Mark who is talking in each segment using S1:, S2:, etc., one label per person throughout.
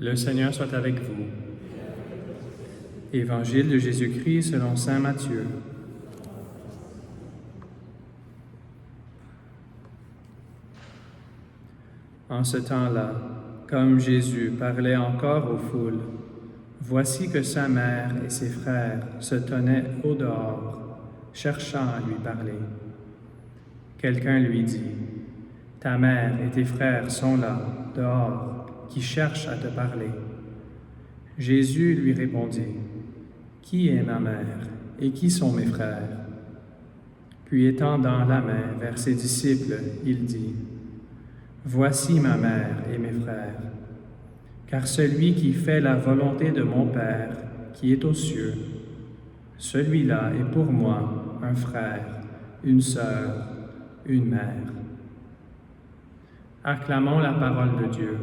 S1: Le Seigneur soit avec vous. Évangile de Jésus-Christ selon saint Matthieu. En ce temps-là, comme Jésus parlait encore aux foules, voici que sa mère et ses frères se tenaient au dehors, cherchant à lui parler. Quelqu'un lui dit, « Ta mère et tes frères sont là, dehors, qui cherchent à te parler. » Jésus lui répondit, « Qui est ma mère et qui sont mes frères? » Puis étendant la main vers ses disciples, il dit, « Voici ma mère et mes frères, car celui qui fait la volonté de mon Père, qui est aux cieux, celui-là est pour moi un frère, une sœur, une mère. » Acclamons la parole de Dieu.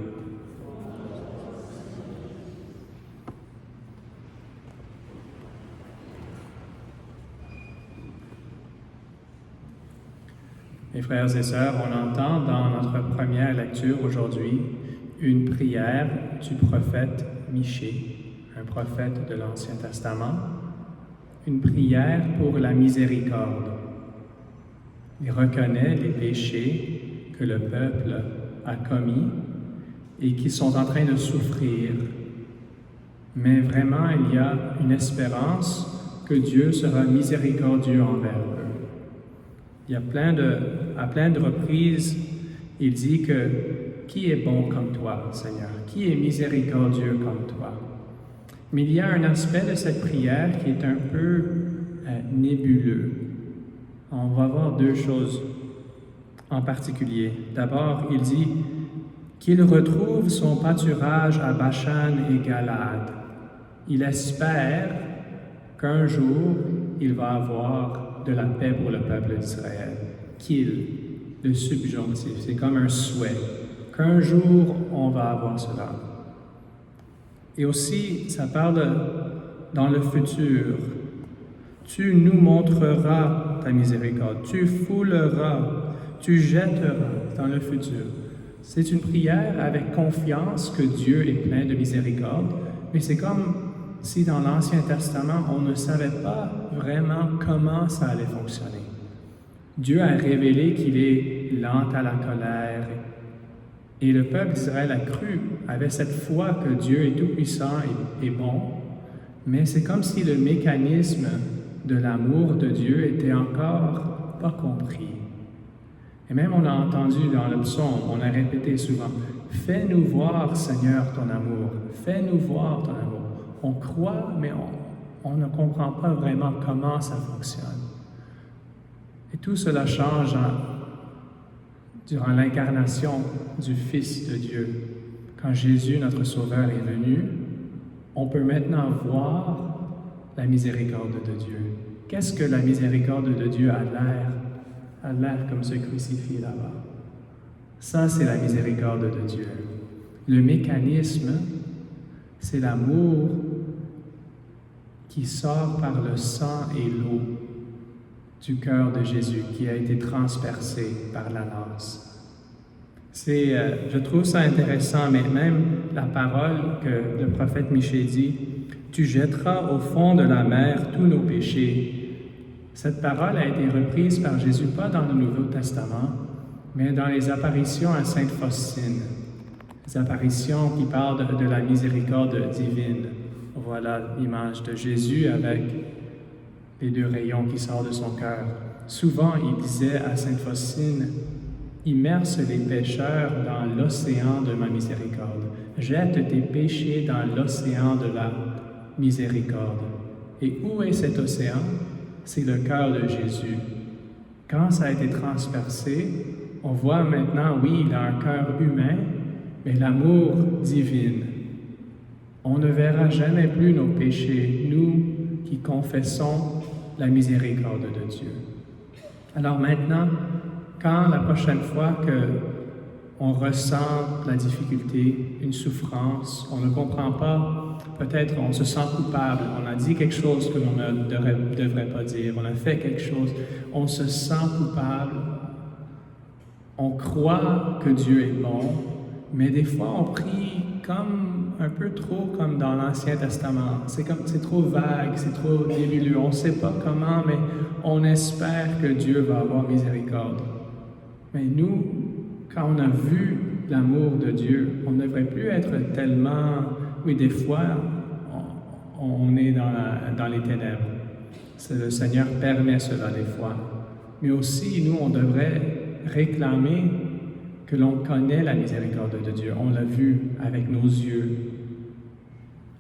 S1: Mes frères et sœurs, on entend dans notre première lecture aujourd'hui une prière du prophète Michée, un prophète de l'Ancien Testament, une prière pour la miséricorde. Il reconnaît les péchés que le peuple a commis et qui sont en train de souffrir. Mais vraiment, il y a une espérance que Dieu sera miséricordieux envers eux. Il y a à plein de reprises, il dit que « Qui est bon comme toi, Seigneur? Qui est miséricordieux comme toi? » Mais il y a un aspect de cette prière qui est un peu nébuleux. On va voir deux choses en particulier. D'abord, il dit qu'il retrouve son pâturage à Bashan et Galade. Il espère qu'un jour, il va avoir de la paix pour le peuple d'Israël. Le subjonctif, c'est comme un souhait, qu'un jour on va avoir cela. Et aussi, ça parle dans le futur. Tu nous montreras ta miséricorde, tu fouleras, tu jetteras dans le futur. C'est une prière avec confiance que Dieu est plein de miséricorde, mais c'est comme si dans l'Ancien Testament, on ne savait pas vraiment comment ça allait fonctionner. Dieu a révélé qu'il est lent à la colère et le peuple d'Israël a cru, avait cette foi que Dieu est tout-puissant et bon, mais c'est comme si le mécanisme de l'amour de Dieu était encore pas compris. Et même on a entendu dans le psaume, on a répété souvent, « Fais-nous voir, Seigneur, ton amour, fais-nous voir ton amour. » On croit, mais on ne comprend pas vraiment comment ça fonctionne. Et tout cela change durant l'incarnation du Fils de Dieu. Quand Jésus, notre Sauveur, est venu, on peut maintenant voir la miséricorde de Dieu. Qu'est-ce que la miséricorde de Dieu a l'air? A l'air comme ce crucifix là-bas. Ça, c'est la miséricorde de Dieu. Le mécanisme, c'est l'amour qui sort par le sang et l'eau du cœur de Jésus, qui a été transpercé par la lance. Je trouve ça intéressant, mais même la parole que le prophète Michée dit, « Tu jetteras au fond de la mer tous nos péchés ». Cette parole a été reprise par Jésus, pas dans le Nouveau Testament, mais dans les apparitions à Sainte Faustine. Les apparitions qui parlent de la miséricorde divine. Voilà l'image de Jésus avec les deux rayons qui sortent de son cœur. Souvent, il disait à Sainte Faustine, « Immerse les pécheurs dans l'océan de ma miséricorde. Jette tes péchés dans l'océan de la miséricorde. » Et où est cet océan? C'est le cœur de Jésus. Quand ça a été transpercé, on voit maintenant, oui, il a un cœur humain, mais l'amour divin. On ne verra jamais plus nos péchés, nous qui confessons la miséricorde de Dieu. Alors maintenant, quand la prochaine fois qu'on ressent la difficulté, une souffrance, on ne comprend pas, peut-être on se sent coupable, on a dit quelque chose que l'on ne devrait pas dire, on a fait quelque chose, on se sent coupable, on croit que Dieu est bon, mais des fois on prie comme un peu trop comme dans l'Ancien Testament. C'est trop vague, c'est trop nébuleux. On ne sait pas comment, mais on espère que Dieu va avoir miséricorde. Mais nous, quand on a vu l'amour de Dieu, on ne devrait plus être tellement... Oui, des fois, on est dans les ténèbres. Le Seigneur permet cela des fois. Mais aussi, nous, on devrait réclamer que l'on connaît la miséricorde de Dieu. On l'a vu avec nos yeux.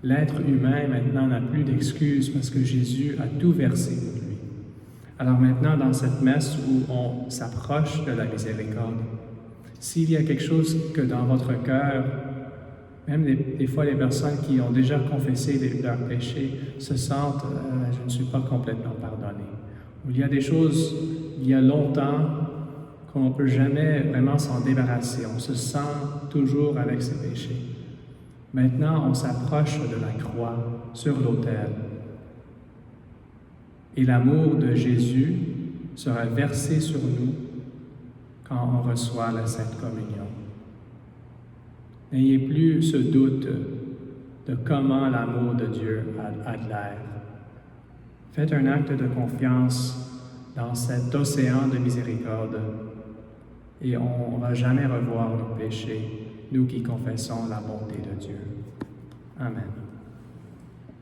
S1: L'être humain, maintenant, n'a plus d'excuses parce que Jésus a tout versé pour lui. Alors maintenant, dans cette messe où on s'approche de la miséricorde, s'il y a quelque chose que dans votre cœur, même des fois les personnes qui ont déjà confessé leurs péchés se sentent « je ne suis pas complètement pardonné ». Ou il y a des choses, il y a longtemps, qu'on ne peut jamais vraiment s'en débarrasser. On se sent toujours avec ses péchés. Maintenant, on s'approche de la croix sur l'autel. Et l'amour de Jésus sera versé sur nous quand on reçoit la Sainte Communion. N'ayez plus ce doute de comment l'amour de Dieu a de l'air. Faites un acte de confiance dans cet océan de miséricorde et on ne va jamais revoir nos péchés, nous qui confessons la bonté de Dieu. Amen.